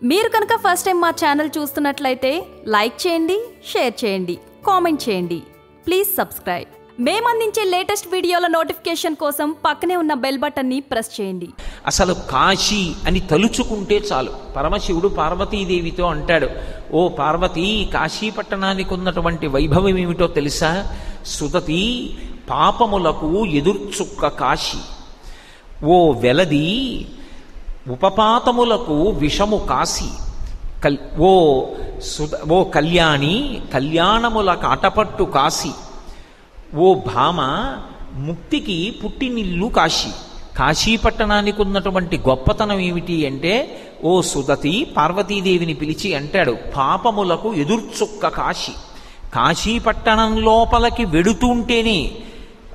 మీరు కనుక first time మా ఛానల్ చూస్తున్నట్లయితే లైక్ చేయండి, షేర్ చేయండి, కామెంట్ చేయండి. Please subscribe. మేము అందించే లేటెస్ట్ వీడియోల నోటిఫికేషన్ కోసం పక్కనే ఉన్న బెల్ బటన్ని ప్రెస్ చేయండి. అసలు కాశీ అని తలుచుకుంటే చాలు. పరమశివుడు పార్వతీదేవితో అంటాడు, ఓ పార్వతీ, కాశీ పట్టణానికి ఉన్నటువంటి వైభవం ఏమిటో తెలుసా? సుదతి, పాపములకు ఎదుర్చుక్క కాశీ. ఓ వెలది, ఉపపాతములకు విషము కాశీ. ఓ కళ్యాణి, కళ్యాణముల కాటపట్టు కాశీ. ఓ భామ, ముక్తికి పుట్టినిల్లు కాశీ. కాశీ పట్టణానికి ఉన్నటువంటి గొప్పతనం ఏమిటి అంటే, ఓ సుదతి, పార్వతీదేవిని పిలిచి అంటాడు, పాపములకు ఎదుర్చుక్క కాశీ. కాశీ పట్టణం లోపలికి వెడుతుంటేనే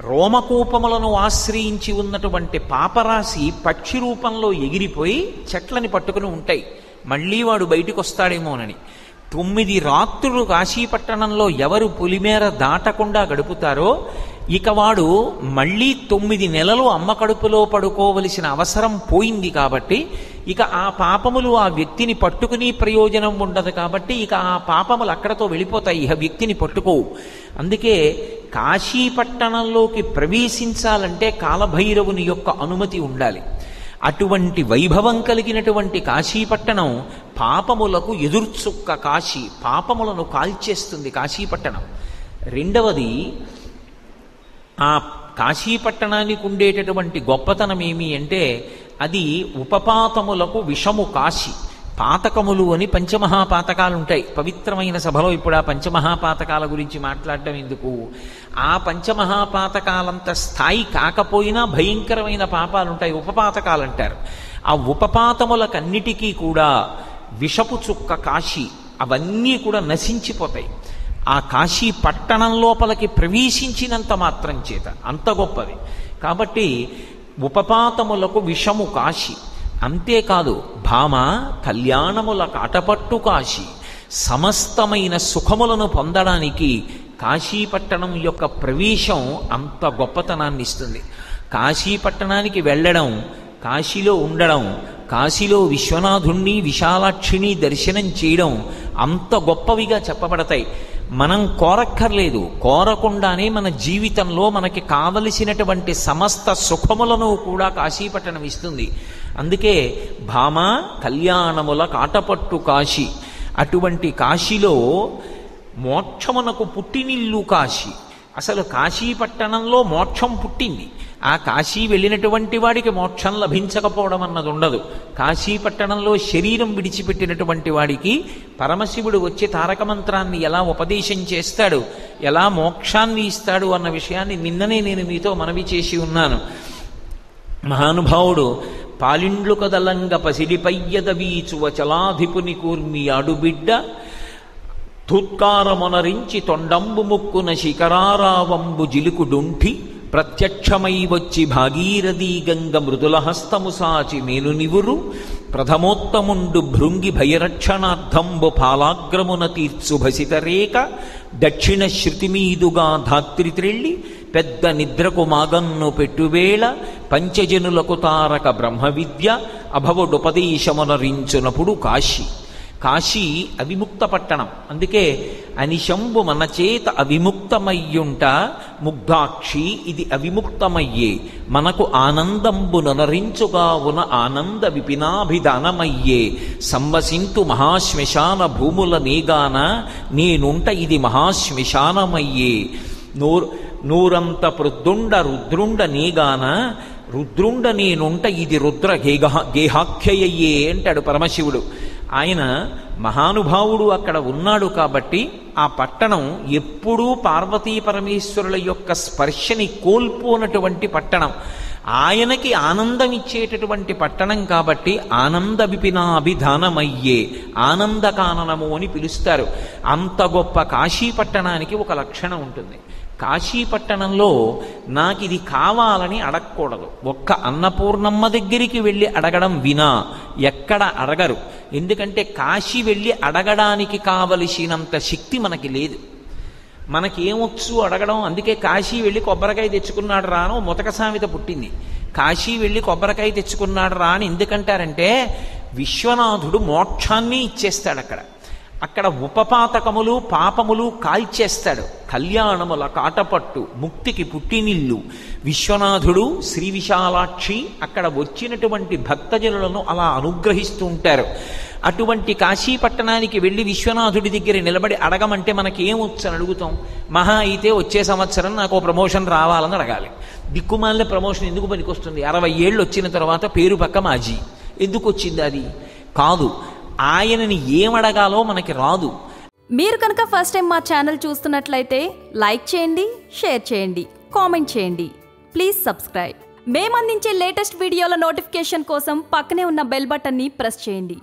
రోమకూపములను ఆశ్రయించి ఉన్నటువంటి పాపరాశి పక్షి రూపంలో ఎగిరిపోయి చెట్లని పట్టుకుని ఉంటాయి. మళ్ళీ వాడు బయటికి వస్తాడేమోనని 9 రాత్రులు కాశీపట్టణంలో ఎవరు పులిమేర దాటకుండా గడుపుతారో ఇక వాడు మళ్ళీ 9 నెలలు అమ్మ కడుపులో పడుకోవలసిన అవసరం పోయింది. కాబట్టి ఇక ఆ పాపములు ఆ వ్యక్తిని పట్టుకుని ప్రయోజనం ఉండదు. కాబట్టి ఇక ఆ పాపములు అక్కడతో వెళ్ళిపోతాయి, ఆ వ్యక్తిని పట్టుకోవు. అందుకే కాశీపట్టణంలోకి ప్రవేశించాలంటే కాలభైరవుని యొక్క అనుమతి ఉండాలి. అటువంటి వైభవం కలిగినటువంటి కాశీపట్టణం పాపములకు ఎదుర్చుక్క కాశీ. పాపములను కాల్చేస్తుంది కాశీపట్టణం. రెండవది, ఆ కాశీపట్టణానికి ఉండేటటువంటి గొప్పతనం ఏమి అంటే, అది ఉపపాతములకు విషము కాశీ. పాతకములు అని పంచమహాపాతకాలు ఉంటాయి. పవిత్రమైన సభలో ఇప్పుడు ఆ పంచమహాపాతకాల గురించి మాట్లాడడం ఎందుకు? ఆ పంచమహాపాతకాలంత స్థాయి కాకపోయినా భయంకరమైన పాపాలు ఉంటాయి, ఉపపాతకాలు అంటారు. ఆ ఉపపాతములకన్నిటికీ కూడా విషపు చుక్క కాశీ. అవన్నీ కూడా నశించిపోతాయి ఆ కాశీ పట్టణం లోపలికి ప్రవేశించినంత మాత్రం చేత. అంత గొప్పది. కాబట్టి ఉపపాతములకు విషము కాశీ. అంతేకాదు, భామ, కళ్యాణముల కాటపట్టు కాశీ. సమస్తమైన సుఖములను పొందడానికి కాశీపట్టణం యొక్క ప్రవేశం అంత గొప్పతనాన్ని ఇస్తుంది. కాశీపట్టణానికి వెళ్ళడం, కాశీలో ఉండడం, కాశీలో విశ్వనాథుణ్ణి, విశాలాక్షిని దర్శనం చేయడం అంత గొప్పవిగా చెప్పబడతాయి. మనం కోరక్కర్లేదు, కోరకుండానే మన జీవితంలో మనకి కావలసినటువంటి సమస్త సుఖములను కూడా కాశీపట్టణం ఇస్తుంది. అందుకే భామ, కళ్యాణముల కాటపట్టు కాశీ. అటువంటి కాశీలో మోక్షమునకు పుట్టినిల్లు కాశీ. అసలు కాశీపట్టణంలో మోక్షం పుట్టింది. ఆ కాశీ వెళ్ళినటువంటి వాడికి మోక్షం లభించకపోవడం అన్నది ఉండదు. కాశీపట్టణంలో శరీరం విడిచిపెట్టినటువంటి వాడికి పరమశివుడు వచ్చి తారక మంత్రాన్ని ఎలా ఉపదేశం చేస్తాడు, ఎలా మోక్షాన్ని ఇస్తాడు అన్న విషయాన్ని నిన్ననే నేను మీతో మనవి చేసి ఉన్నాను. మహానుభావుడు పాలిండ్లు కదలంగ పసిడిపయ్యద వీచువ చలాధిపుని కూర్మి ఆడుబిడ్డ ధుత్కారమొనరించి తొండంబు ముక్కున శిఖరారావంబు జిలుకుడుంఠి ప్రత్యక్షమై వచ్చి భాగీరథీ గంగ మృదుల హస్తము సాచి మేను నివురు ప్రథమోత్తముండు భృంగి భయరక్షణార్థంబు పాలాగ్రమున తీర్చు భసితరేక దక్షిణ శృతి మీదుగా ధాత్రి త్రెళ్ళి పెద్ద నిద్రకు మాగన్ను పెట్టువేళ పంచజనులకు తారక బ్రహ్మ విద్య అభవుడుపదేశమునరించునప్పుడు కాశీ. కాశీ అవిముక్త పట్టణం. అందుకే అనిశంబు మన చేత అవిముక్తమయ్యుంట ముగ్ధాక్షి ఇది అవిముక్తమయ్యే మనకు ఆనందంబు ననరించుగా ఉన్న ఆనంద విపినాభిధానమయ్యే సంవసింతు మహాశ్మశాన భూముల నేగాన నేనుంట ఇది మహాశ్మశానమయ్యే నూరంత పృద్దుండ రుద్రుండ నేగాన రుద్రుండ నేనుంట ఇది రుద్ర గేహాఖ్యయ్యే అంటాడు పరమశివుడు. ఆయన మహానుభావుడు అక్కడ ఉన్నాడు కాబట్టి ఆ పట్టణం ఎప్పుడూ పార్వతీ పరమేశ్వరుల యొక్క స్పర్శని కోల్పోనటువంటి పట్టణం. ఆయనకి ఆనందం ఇచ్చేటటువంటి పట్టణం కాబట్టి ఆనంద విపినాభిధానమయ్యే, ఆనందకాననము అని పిలుస్తారు. అంత గొప్ప కాశీ పట్టణానికి ఒక లక్షణం ఉంటుంది. కాశీపట్టణంలో నాకు ఇది కావాలని అడగకూడదు. ఒక్క అన్నపూర్ణమ్మ దగ్గరికి వెళ్ళి అడగడం వినా ఎక్కడ అడగరు. ఎందుకంటే కాశీ వెళ్ళి అడగడానికి కావలసినంత శక్తి మనకి లేదు. మనకేమొచ్చు అడగడం? అందుకే కాశీ వెళ్ళి కొబ్బరికాయ తెచ్చుకున్నాడు రా అని ముతక సామెత పుట్టింది. కాశీ వెళ్ళి కొబ్బరికాయ తెచ్చుకున్నాడు రా అని ఎందుకంటారంటే విశ్వనాథుడు మోక్షాన్ని ఇచ్చేస్తాడు అక్కడ ఉపపాతకములు పాపములు కాల్చేస్తాడు. కళ్యాణముల కాటపట్టు, ముక్తికి పుట్టినిల్లు విశ్వనాథుడు, శ్రీ విశాలాక్షి అక్కడ వచ్చినటువంటి భక్తజనులను అలా అనుగ్రహిస్తూ ఉంటారు. అటువంటి కాశీపట్టణానికి వెళ్ళి విశ్వనాథుడి దగ్గర నిలబడి అడగమంటే మనకేమొచ్చు అని అడుగుతాం. మహా అయితే వచ్చే సంవత్సరం నాకు ప్రమోషన్ రావాలని అడగాలి. దిక్కుమాలిన ప్రమోషన్ ఎందుకు పనికొస్తుంది? 60 ఏళ్ళు వచ్చిన తర్వాత పేరు పక్క మాజీ ఎందుకు వచ్చింది? అది కాదు, ఆయనని ఏమడగాలో మనకి రాదు. మీరు కనుక ఫస్ట్ టైం మా ఛానల్ చూస్తున్నట్లయితే లైక్ చేయండి, షేర్ చేయండి, కామెంట్ చేయండి. Please subscribe. మేము అందించే లేటెస్ట్ వీడియోల నోటిఫికేషన్ కోసం పక్కనే ఉన్న బెల్ బటన్ని ప్రెస్ చేయండి.